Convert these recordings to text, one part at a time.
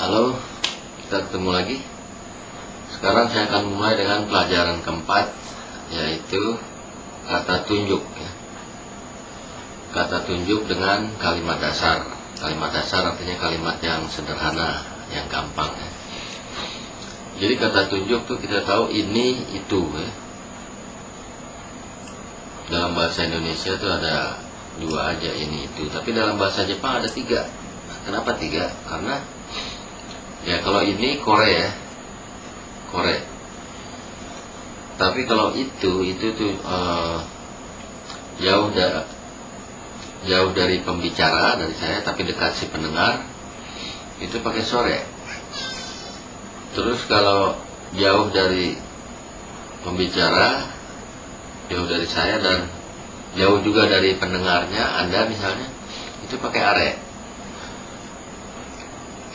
Halo, kita ketemu lagi. Sekarang saya akan mulai dengan pelajaran keempat, yaitu kata tunjuk. Kata tunjuk dengan kalimat dasar. Kalimat dasar artinya kalimat yang sederhana, yang gampang. Jadi kata tunjuk tuh kita tahu ini, itu. Dalam bahasa Indonesia tuh ada dua aja, ini, itu. Tapi dalam bahasa Jepang ada tiga. Kenapa tiga? Karena ya kalau ini kore. Tapi kalau itu tuh jauh dari pembicara, dari saya, tapi dekat si pendengar, itu pakai sore. Terus kalau jauh dari pembicara, jauh dari saya dan jauh juga dari pendengarnya, Anda misalnya, itu pakai are.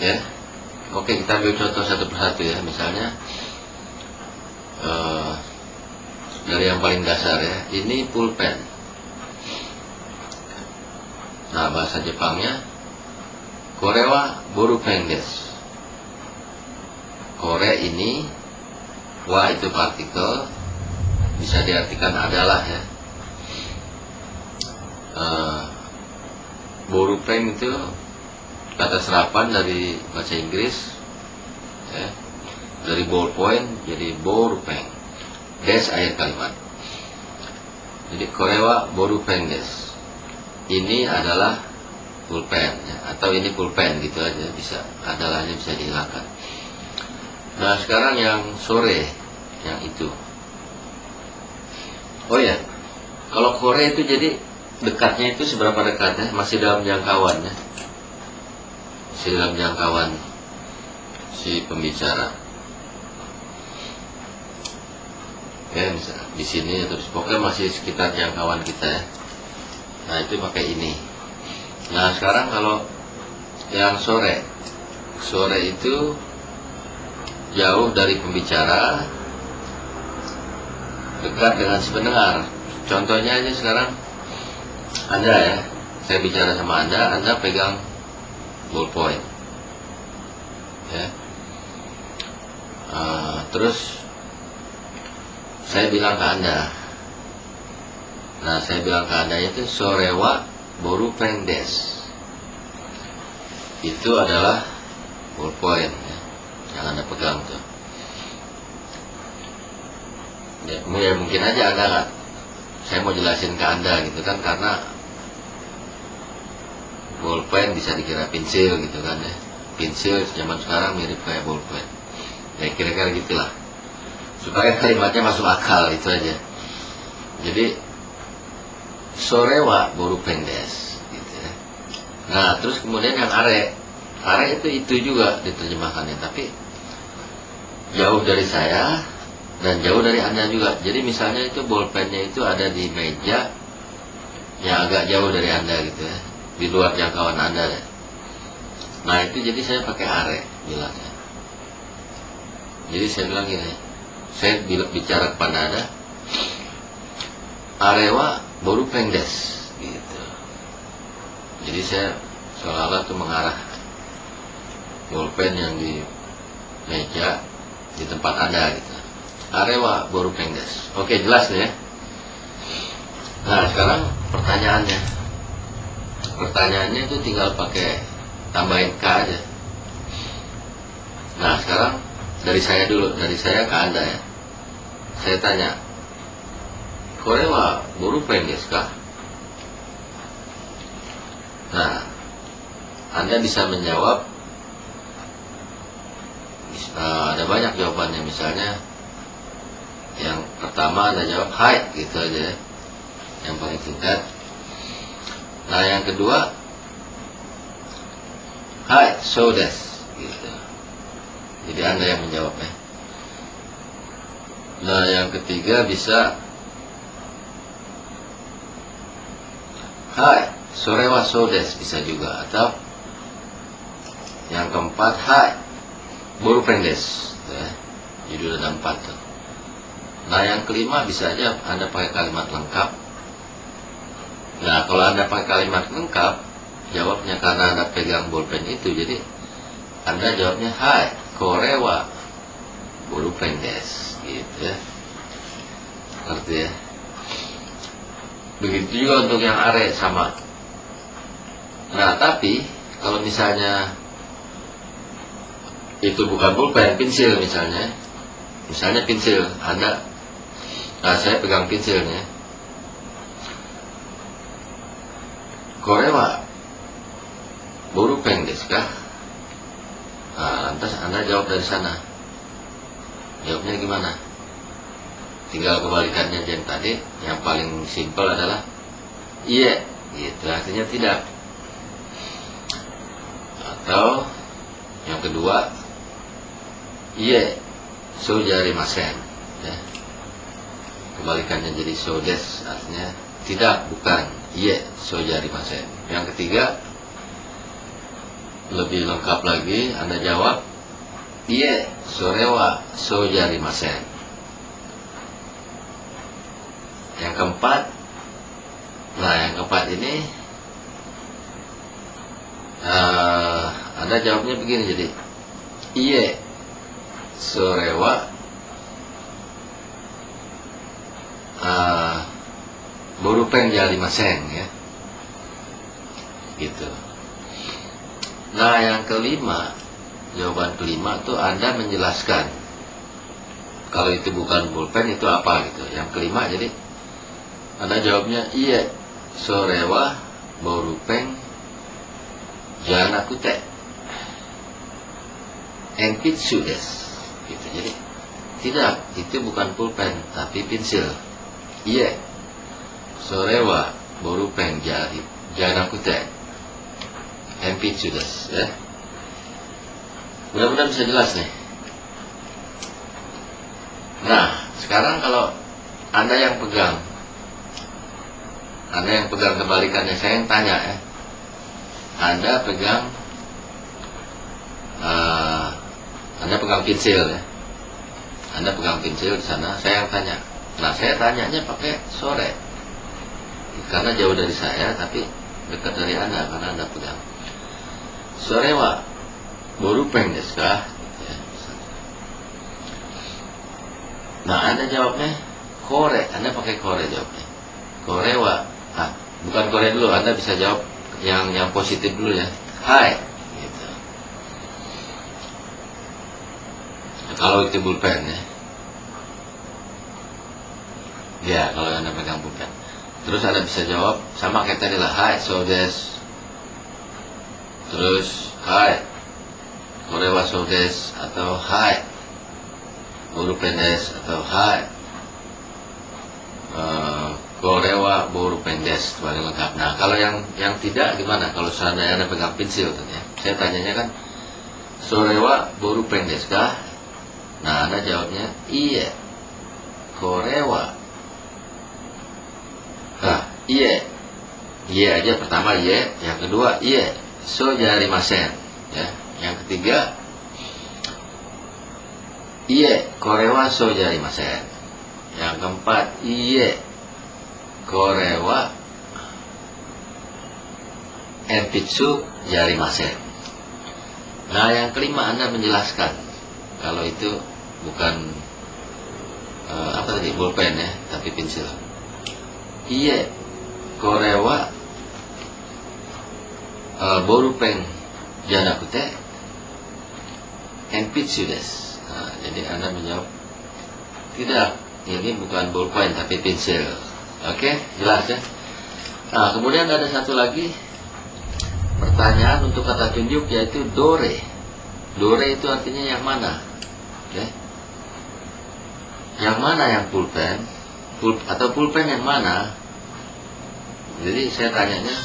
Ya. Oke, kita ambil contoh satu persatu ya. Misalnya dari yang paling dasar ya, ini pulpen. Nah, bahasa Jepangnya kore wa borupen desu. Kore ini, wa itu partikel, bisa diartikan adalah ya. Borupen itu kata serapan dari bahasa Inggris ya, dari ballpoint jadi borupen. Des akhir kalimat. Jadi korewa borupen des. Ini adalah pulpen ya, atau ini pulpen gitu aja, bisa, adalahnya bisa dihilangkan. Nah, sekarang yang sore, yang itu. Oh ya, kalau kore itu jadi dekatnya itu seberapa dekatnya? Masih dalam jangkauan ya. Dalam jangkauan si pembicara. Ya, misalnya di sini terus pokoknya masih sekitar jangkauan kita ya. Nah, itu pakai ini. Nah, sekarang kalau yang sore itu jauh dari pembicara, dekat dengan si pendengar. Contohnya aja sekarang Anda ya, saya bicara sama Anda pegang ballpoint ya. Terus saya bilang ke Anda. Nah, saya bilang ke Anda itu sore wa borupen desu. Itu adalah ballpoint ya, yang Anda pegang tuh. Ya, mungkin aja Anda nggak, saya mau jelasin ke Anda gitu kan, karena ballpen bisa dikira pensil gitu kan ya. Pensil zaman sekarang mirip kayak ballpen. Ya kira-kira gitulah. Supaya kalimatnya masuk akal, itu aja. Jadi sore wa borupen desu gitu ya. Nah, terus kemudian yang are itu juga diterjemahkannya, tapi jauh dari saya dan jauh dari Anda juga. Jadi misalnya itu ballpennya itu ada di meja yang agak jauh dari Anda gitu ya, di luar jangkauan Anda ya. Nah, itu jadi saya pakai are bilangnya. Jadi saya bilang gini, saya bicara kepada Anda, are wa borupen desu gitu. Jadi saya seolah-olah tuh mengarah bolpen yang di meja di tempat Anda gitu. Are wa borupen desu. Oke, jelas nih ya. Nah, sekarang pertanyaannya itu tinggal pakai tambahin K aja. Nah, sekarang dari saya dulu, dari saya ke Anda ya. Saya tanya, kore wa borupen desu ka? Nah, Anda bisa menjawab, ada banyak jawabannya. Misalnya yang pertama Anda jawab hai gitu aja ya, yang paling singkat. Nah, yang kedua hai so desu gitu. Jadi Anda yang menjawabnya. Nah, yang ketiga bisa hai sore wa so desu, bisa juga. Atau yang keempat hai borupen desu ya. Jadi udah ada 4 tuh. Nah, yang kelima bisa aja Anda pakai kalimat lengkap. Nah, kalau Anda pakai kalimat lengkap, jawabnya karena Anda pegang bolpen itu, jadi Anda jawabnya hai, kore wa borupen desu, gitu ya. Ngerti ya? Begitu juga untuk yang are sama. Nah, tapi kalau misalnya itu bukan pulpen, pensil misalnya. Misalnya pensil, saya pegang pensilnya. Kore wa borupen desu ka? Nah, lantas Anda jawab dari sana. Jawabnya gimana? Tinggal kebalikannya yang tadi. Yang paling simpel adalah iya, gitu, artinya tidak. Atau yang kedua, iya, so jarimasen, ya. Kebalikannya jadi so des, artinya tidak, bukan. Iya, so jarimasen. Yang ketiga, lebih lengkap lagi, Anda jawab iya, sore wa so jarimasen. Yang keempat, yang keempat ini Anda jawabnya begini, jadi iye sore wa borupen jarimasen, ya, gitu. Nah, yang kelima, jawaban kelima tuh Anda menjelaskan kalau itu bukan pulpen itu apa gitu. Yang kelima, jadi Anda jawabnya iya, sore wa borupen janakute enpitsu desu, gitu. Jadi tidak, itu bukan pulpen tapi pensil. Iya, sore wa borupen janakute enpitsu desu, ya. Mudah-mudahan bisa jelas nih. Nah, sekarang kalau Anda yang pegang kebalikannya, saya yang tanya, ya. Anda pegang pensil, ya. Anda pegang pensil di sana, saya yang tanya. Nah, saya tanyanya pakai sore, karena jauh dari saya, tapi dekat dari Anda karena Anda pegang. Sore wa borupen desu ka? Ya. Nah, Anda jawabnya kore, Anda pakai kore jawabnya. Kore wa, bukan kore dulu, Anda bisa jawab yang positif dulu, ya. Hai, gitu. Kalau itu pulpen, ya. Ya, kalau Anda pegang pulpen. Terus Anda bisa jawab sama kayak tadi lah, hai, so desu. Terus, hai, kore wa so desu, atau hai, borupen desu, atau hai, kore wa borupen desu, paling lengkap. Nah, kalau yang tidak gimana? Kalau seandainya Anda pegang pensil, ya. Saya tanyanya kan, sore wa borupen desu ka? Nah, Anda jawabnya iya, kore wa. Iya, iya aja pertama, iya. Yang kedua, iya, so jarimasen, ya. Yang ketiga, iya, kore wa so jarimasen. Yang keempat, iya, kore wa enpitsu jarimasen. Nah, yang kelima Anda menjelaskan kalau itu bukan pulpen, ya, tapi pensil. Iya, kore wa borupen janakute enpitsu desu. Nah, jadi Anda menjawab tidak, ini bukan pulpen tapi pensil. Oke, jelas, ya. Nah, kemudian ada satu lagi pertanyaan untuk kata tunjuk, yaitu dore. Dore itu artinya yang mana, ya? Yang mana yang pulpen atau pulpen yang mana? Jadi saya tanyanya,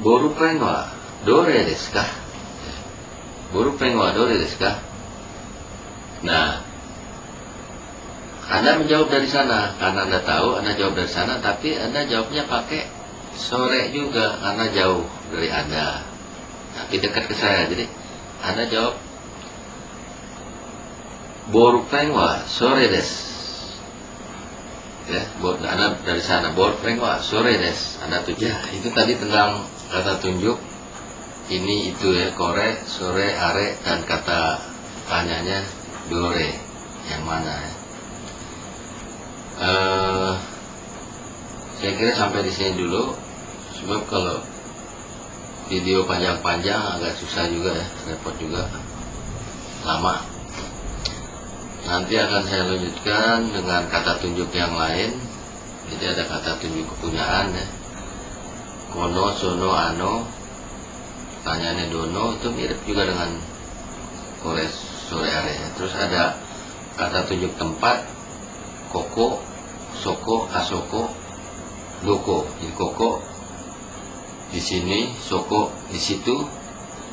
borupen wa dore desu ka? Borupen wa dore desu ka? Nah, Anda menjawab dari sana karena Anda tahu, Anda jawab dari sana, tapi Anda jawabnya pakai sore juga karena jauh dari Anda, tapi dekat ke saya. Jadi Anda jawab borupen wa sore desu, ya. Anda dari sana borupen wa sore desu, Anda tujuh. Ya, itu tadi tentang kata tunjuk ini itu ya, kore, sore, are, dan kata tanyanya dore, yang mana ya. Saya kira sampai di sini dulu, sebab kalau video panjang-panjang agak susah juga ya, repot juga, lama. Nanti akan saya lanjutkan dengan kata tunjuk yang lain. Jadi ada kata tunjuk kepunyaan ya, kono, sono, ano, pertanyaannya dono, itu mirip juga dengan kore, sore, are ya. Terus ada kata tunjuk tempat, koko, soko, asoko, doko. Jadi koko di sini, soko di situ,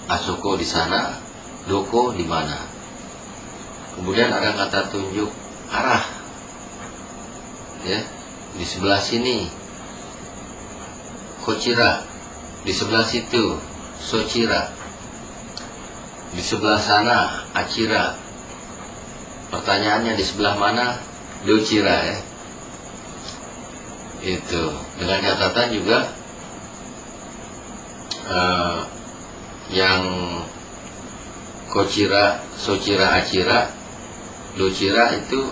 asoko di sana, doko di mana. Kemudian ada kata tunjuk arah ya, di sebelah sini kochira, di sebelah situ sochira, di sebelah sana achira. Pertanyaannya di sebelah mana, dochira ya. Itu dengan catatan juga yang kochira, sochira, achira, dochira itu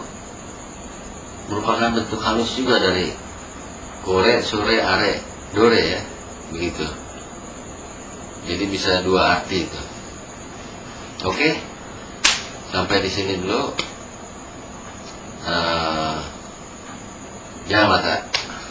merupakan bentuk halus juga dari kore, sore, are, dore ya, begitu. Jadi bisa dua arti itu. Oke, sampai di sini dulu. Jangan mata.